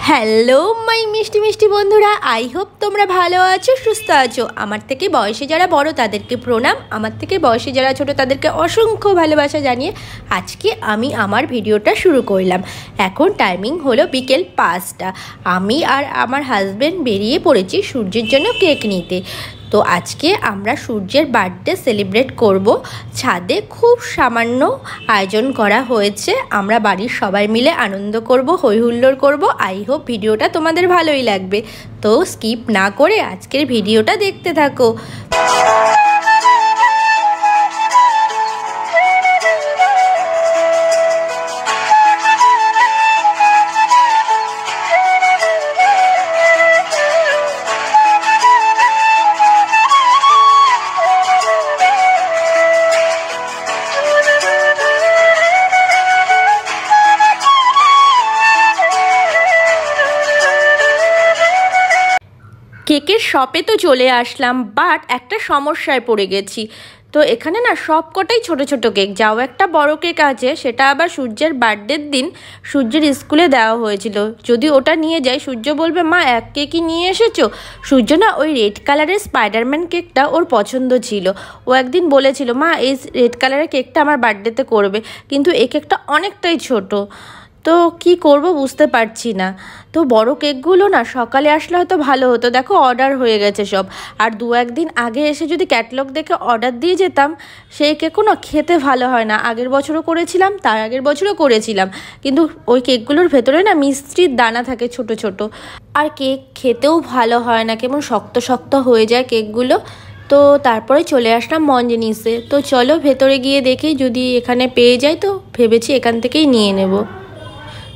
Hello my মিষ্টি মিষ্টি বন্ধুরা, আই হোপ তোমরা ভালো আছো, সুস্থ আছো। আমার থেকে বয়সে যারা বড় তাদেরকে প্রণাম, আমার থেকে বয়সে যারা ছোট তাদেরকে অসংখ্য ভালোবাসা জানিয়ে আজকে আমি আমার ভিডিওটা শুরু করলাম। এখন টাইমিং হলো বিকেল 5টা। আমি আর আমার হাজব্যান্ড বেরিয়ে পড়েছি সূর্যের জন্য কেক নিতে। তো আজকে আমরা সূর্যের বার্থডে সেলিব্রেট করব। ছাদে খুব সামান্য আয়োজন করা হয়েছে, আমরা বাড়ির সবাই মিলে আনন্দ করব, হই হুল্লোড় করব। আই হোপ ভিডিওটা তোমাদের ভালোই লাগবে। তো স্কিপ না করে আজকের ভিডিওটা দেখতে থাকো। কেকের শপে তো চলে আসলাম, বাট একটা সমস্যায় পড়ে গেছি। তো এখানে না সব কটাই ছোটো ছোটো কেক, যাও একটা বড় কেক আছে, সেটা আবার সূর্যের বার্থডের দিন সূর্যের স্কুলে দেওয়া হয়েছিল। যদি ওটা নিয়ে যাই সূর্য বলবে মা এক কেকই নিয়ে এসেছো। সূর্য না ওই রেড কালারের স্পাইডারম্যান কেকটা ওর পছন্দ ছিল। ও একদিন বলেছিল মা এই রেড কালারের কেকটা আমার বার্থডেতে করবে, কিন্তু এই কেকটা অনেকটাই ছোটো। তো কি করব বুঝতে পারছি না। তো বড় কেকগুলো না সকালে আসলে হয়তো ভালো হতো, দেখো অর্ডার হয়ে গেছে সব। আর দু একদিন আগে এসে যদি ক্যাটালগ দেখে অর্ডার দিয়ে যেতাম, সেই কেকও না খেতে ভালো হয় না। আগের বছরও করেছিলাম, তার আগের বছরও করেছিলাম, কিন্তু ওই কেকগুলোর ভেতরে না মিষ্টির দানা থাকে ছোট ছোট, আর কেক খেতেও ভালো হয় না, কেমন শক্ত শক্ত হয়ে যায় কেকগুলো। তো তারপরে চলে আসলাম মঞ্জেনিসে। তো চলো ভেতরে গিয়ে দেখি, যদি এখানে পেয়ে যাই তো ভেবেছি এখান থেকেই নিয়ে নেব।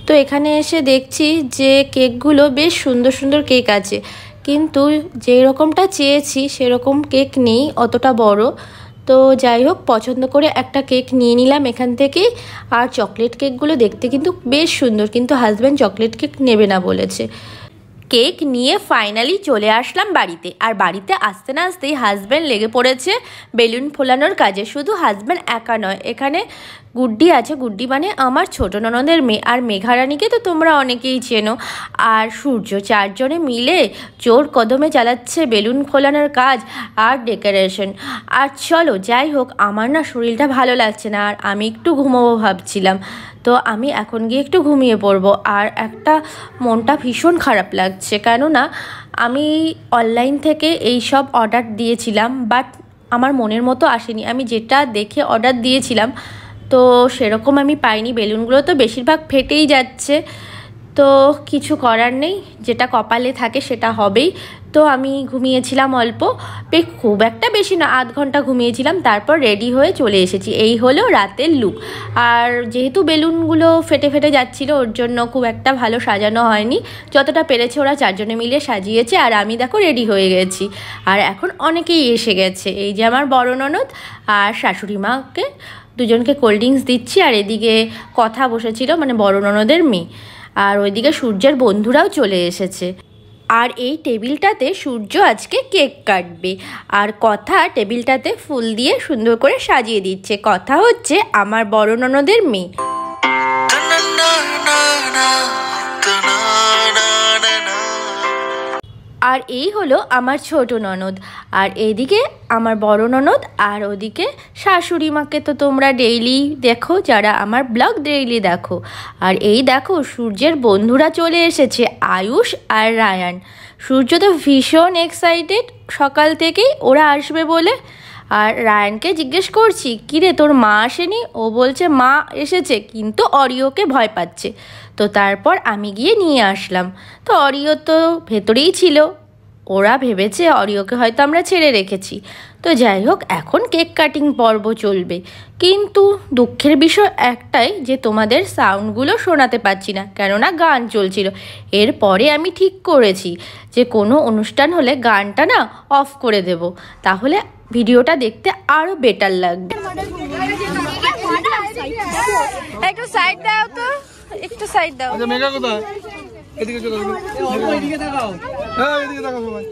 তো এখানে এসে দেখছি যে কেকগুলো বেশ সুন্দর সুন্দর কেক আছে, কিন্তু যেই রকমটা চেয়েছি সেরকম কেক নেই, অতটা বড়। তো যাই হোক, পছন্দ করে একটা কেক নিয়ে নিলাম এখান থেকেই। আর চকলেট কেকগুলো দেখতে কিন্তু বেশ সুন্দর, কিন্তু হাজব্যান্ড চকলেট কেক নেবে না বলেছে। কেক নিয়ে ফাইনালি চলে আসলাম বাড়িতে। আর বাড়িতে আসতে না আসতেই হাজব্যান্ড লেগে পড়েছে বেলুন ফোলানোর কাজে। শুধু হাজব্যান্ড একা নয়, এখানে গুড্ডি আছে। গুড্ডি মানে আমার ছোটো ননদের মেয়ে, আর মেঘারানীকে তো তোমরা অনেকেই চেনো। আর সূর্য, চারজনে মিলে জোর কদমে চালাচ্ছে বেলুন ফোলানোর কাজ আর ডেকোরেশন। আর চলো যাই হোক, আমার না শরীরটা ভালো লাগছে না, আর আমি একটু ঘুমোবো ভাবছিলাম। তো আমি এখন গিয়ে একটু ঘুমিয়ে পড়বো। আর একটা মনটা ভীষণ খারাপ লাগছে, কেননা আমি অনলাইন থেকে এই সব অর্ডার দিয়েছিলাম, বাট আমার মনের মতো আসেনি। আমি যেটা দেখে অর্ডার দিয়েছিলাম তো সেরকম আমি পাইনি। বেলুনগুলো তো বেশিরভাগ ফেটেই যাচ্ছে। তো কিছু করার নেই, যেটা কপালে থাকে সেটা হবেই। তো আমি ঘুমিয়েছিলাম অল্প, খুব একটা বেশি না, আধ ঘন্টা ঘুমিয়েছিলাম। তারপর রেডি হয়ে চলে এসেছি। এই হলো রাতের লুক। আর যেহেতু বেলুনগুলো ফেটে ফেটে যাচ্ছিলো, ওর জন্য খুব একটা ভালো সাজানো হয়নি। যতটা পেরেছে ওরা চারজনে মিলে সাজিয়েছে, আর আমি দেখো রেডি হয়ে গেছি। আর এখন অনেকেই এসে গেছে, এই যে আমার বড় ননদ আর শাশুড়ি মাকে দুজনকে কোল্ড ড্রিঙ্কস দিচ্ছি। আর এদিকে কথা বসেছিল, মানে বড় ননদের মেয়ে। আর ওইদিকে সূর্যের বন্ধুরাও চলে এসেছে। আর এই টেবিলটাতে সূর্য আজকে কেক কাটবে, আর কথা টেবিলটাতে ফুল দিয়ে সুন্দর করে সাজিয়ে দিচ্ছে। কথা হচ্ছে আমার বড় ননদের মেয়ে। আর এই হলো আমার ছোট ননদ। আর এইদিকে আমার বড় ননদ, আর ওদিকে শাশুড়ি মাকে তো তোমরা ডেইলি দেখো, যারা আমার ব্লগ ডেইলি দেখো। আর এই দেখো সূর্যের বন্ধুরা চলে এসেছে, আয়ুষ আর রায়ান। সূর্য তো ভীষণ এক্সাইটেড সকাল থেকেই ওরা আসবে বলে। আর রায়ানকে জিজ্ঞেস করছি, কিরে তোর মা আসেনি? ও বলছে মা এসেছে, কিন্তু অরিওকে ভয় পাচ্ছে। তো তারপর আমি গিয়ে নিয়ে আসলাম। তো অরিও তো ভেতরেই ছিল, ওরা ভেবেছে অরিওকে হয়তো আমরা ছেড়ে রেখেছি। তো যাই হোক, এখন কেক কাটিং পর্ব চলবে। কিন্তু দুঃখের বিষয় একটাই, যে তোমাদের সাউন্ডগুলো শোনাতে পাচ্ছি না, কেননা গান চলছিল। এরপরে আমি ঠিক করেছি যে কোনো অনুষ্ঠান হলে গানটা না অফ করে দেব, তাহলে ভিডিওটা দেখতে আরও বেটার লাগবে। একটু সাইড দাও তো, একটু সাইড দাও। মেঘা কোথায়? এদিকে চলো, এদিকে তাকাও। হ্যাঁ এদিকে তাকাও সবাই।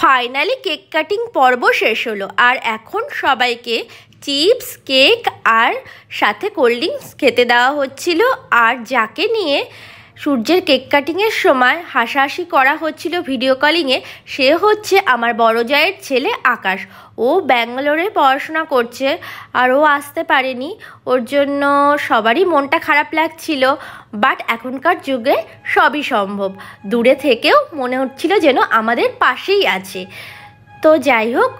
ফাইনালি কেক কাটিং পর্ব শেষ হলো, আর এখন সবাইকে চিপস, কেক আর সাথে কোল্ড ড্রিঙ্কস খেতে দেওয়া হচ্ছিল। আর যাকে নিয়ে সূর্যের কেক কাটিংয়ের সময় হাসাহাসি করা হচ্ছিল ভিডিও কলিংয়ে, সে হচ্ছে আমার বড় জায়ের ছেলে আকাশ। ও ব্যাঙ্গালোরে পড়াশোনা করছে আর ও আসতে পারেনি, ওর জন্য সবারই মনটা খারাপ লাগছিল। বাট এখনকার যুগে সবই সম্ভব, দূরে থেকেও মনে হচ্ছিল যেন আমাদের পাশেই আছে। তো যাই হোক,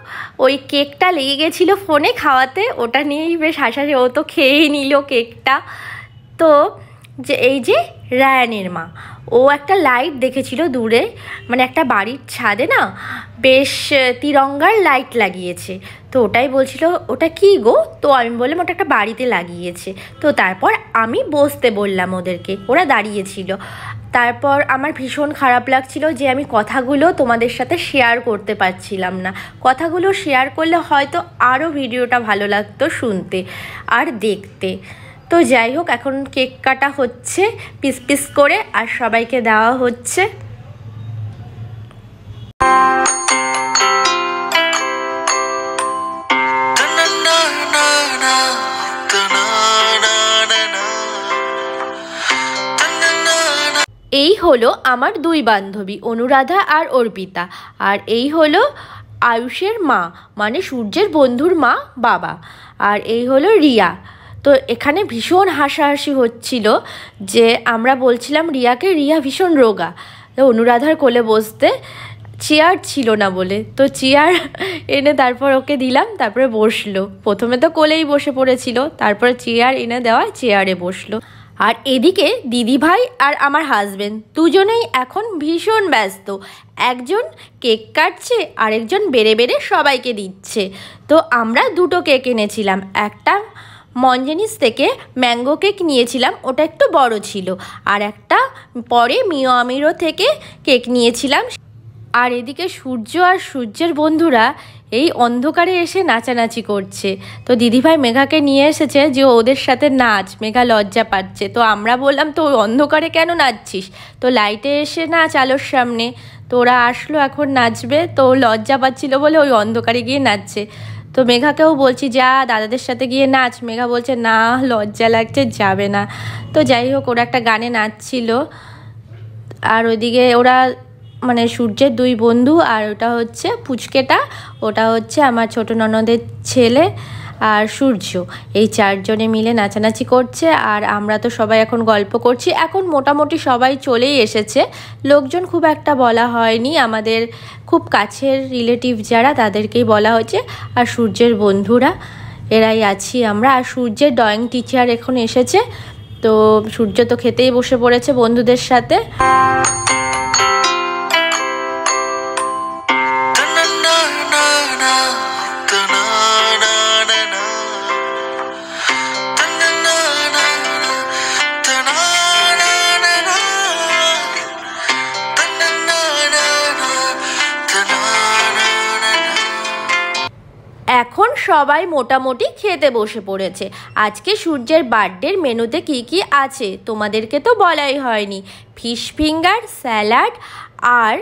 ওই কেকটা লেগে গেছিলো ফোনে খাওয়াতে, ওটা নিয়েই বেশ হাসাহাসি, ও তো খেয়েই নিল কেকটা। তো এই যে রায়ানের মা, ও একটা লাইট দেখেছিল দূরে, মানে একটা বাড়ির ছাদে না বেশ তিরঙ্গার লাইট লাগিয়েছে। তো ওটাই বলছিল ওটা কি গো, তো আমি বললাম ওটা একটা বাড়িতে লাগিয়েছে। তো তারপর আমি বসতে বললাম ওদেরকে, ওরা দাঁড়িয়েছিল। তারপর আমার ভীষণ খারাপ লাগছিল যে আমি কথাগুলো তোমাদের সাথে শেয়ার করতে পারছিলাম না। কথাগুলো শেয়ার করলে হয়তো আরও ভিডিওটা ভালো লাগতো শুনতে আর দেখতে। তো যাই হোক, এখন কেক কাটা হচ্ছে পিস পিস করে আর সবাইকে দেওয়া হচ্ছে। এই হলো আমার দুই বান্ধবী অনুরাধা আর অর্পিতা, আর এই হলো আয়ুষের মা, মানে সূর্যের বন্ধুর মা, বাবা। আর এই হলো রিয়া। তো এখানে ভীষণ হাসাহাসি হচ্ছিল যে আমরা বলছিলাম রিয়াকে, রিয়া ভীষণ রোগা, তো অনুরাধার কোলে বসতে চেয়ার ছিল না বলে, তো চেয়ার এনে তারপর ওকে দিলাম, তারপরে বসলো। প্রথমে তো কোলেই বসে পড়েছিল, তারপরে চেয়ার এনে দেওয়া, চেয়ারে বসলো। আর এদিকে দিদিভাই আর আমার হাজবেন্ড দুজনেই এখন ভীষণ ব্যস্ত, একজন কেক কাটছে আরেকজন বেড়ে বেড়ে সবাইকে দিচ্ছে। তো আমরা দুটো কেক এনেছিলাম, একটা মঞ্জেনিস থেকে ম্যাঙ্গো কেক নিয়েছিলাম, ওটা একটু বড় ছিল, আর একটা পরে মিও আমিরো থেকে কেক নিয়েছিলাম। আর এদিকে সূর্য আর সূর্যের বন্ধুরা এই অন্ধকারে এসে নাচানাচি করছে। তো দিদিভাই মেঘাকে নিয়ে এসেছে যে ওদের সাথে নাচ, মেঘা লজ্জা পাচ্ছে। তো আমরা বললাম তো অন্ধকারে কেন নাচছিস, তো লাইটে এসে নাচ আলোর সামনে। তো ওরা আসলো এখন নাচবে, তো লজ্জা পাচ্ছিল বলে ওই অন্ধকারে গিয়ে নাচছে। তো মেঘাকেও বলছি যা দাদাদের সাথে গিয়ে নাচ, মেঘা বলছে না লজ্জা লাগছে, যাবে না। তো যাই হোক, ওরা একটা গানে নাচছিল। আর ওইদিকে ওরা মানে সূর্যের দুই বন্ধু, আর ওটা হচ্ছে পুচকেটা, ওটা হচ্ছে আমার ছোট ননদের ছেলে আর সূর্য, এই চারজনে মিলে নাচানাচি করছে। আর আমরা তো সবাই এখন গল্প করছি। এখন মোটামুটি সবাই চলেই এসেছে, লোকজন খুব একটা বলা হয়নি, আমাদের খুব কাছের রিলেটিভ যারা তাদেরকেই বলা হয়েছে, আর সূর্যের বন্ধুরা এরাই আছি আমরা। আর সূর্যের ড্রয়িং টিচার এখন এসেছে, তো সূর্য তো খেতেই বসে পড়েছে বন্ধুদের সাথে। এখন সবাই মোটামুটি খেতে বসে পড়েছে। আজকে সূর্যের বার্থডের মেনুতে কি কি আছে তোমাদেরকে তো বলাই হয়নি, ফিশ ফিঙ্গার, স্যালাড আর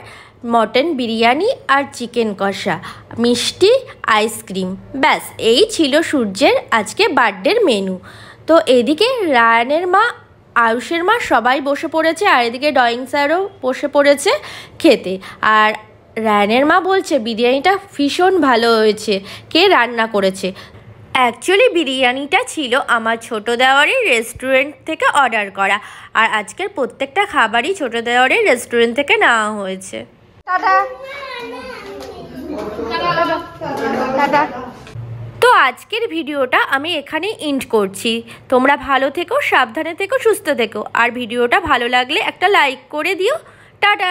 মটন বিরিয়ানি আর চিকেন কষা, মিষ্টি, আইসক্রিম, ব্যাস এই ছিল সূর্যের আজকে বার্থডের মেনু। তো এদিকে রায়ানের মা, আয়ুষের মা সবাই বসে পড়েছে, আর এদিকে ড্রয়িং স্যারও বসে পড়েছে খেতে। আর রায়ানের মা বলছে বিরিয়ানিটা ভীষণ ভালো হয়েছে, কে রান্না করেছে। অ্যাকচুয়ালি বিরিয়ানিটা ছিল আমার ছোটো দেওয়ারের রেস্টুরেন্ট থেকে অর্ডার করা, আর আজকের প্রত্যেকটা খাবারই ছোটো দেওয়ারের রেস্টুরেন্ট থেকে নেওয়া হয়েছে। তো আজকের ভিডিওটা আমি এখানেই এন্ড করছি। তোমরা ভালো থেকো, সাবধানে থেকো, সুস্থ থেকো, আর ভিডিওটা ভালো লাগলে একটা লাইক করে দিও। টাটা।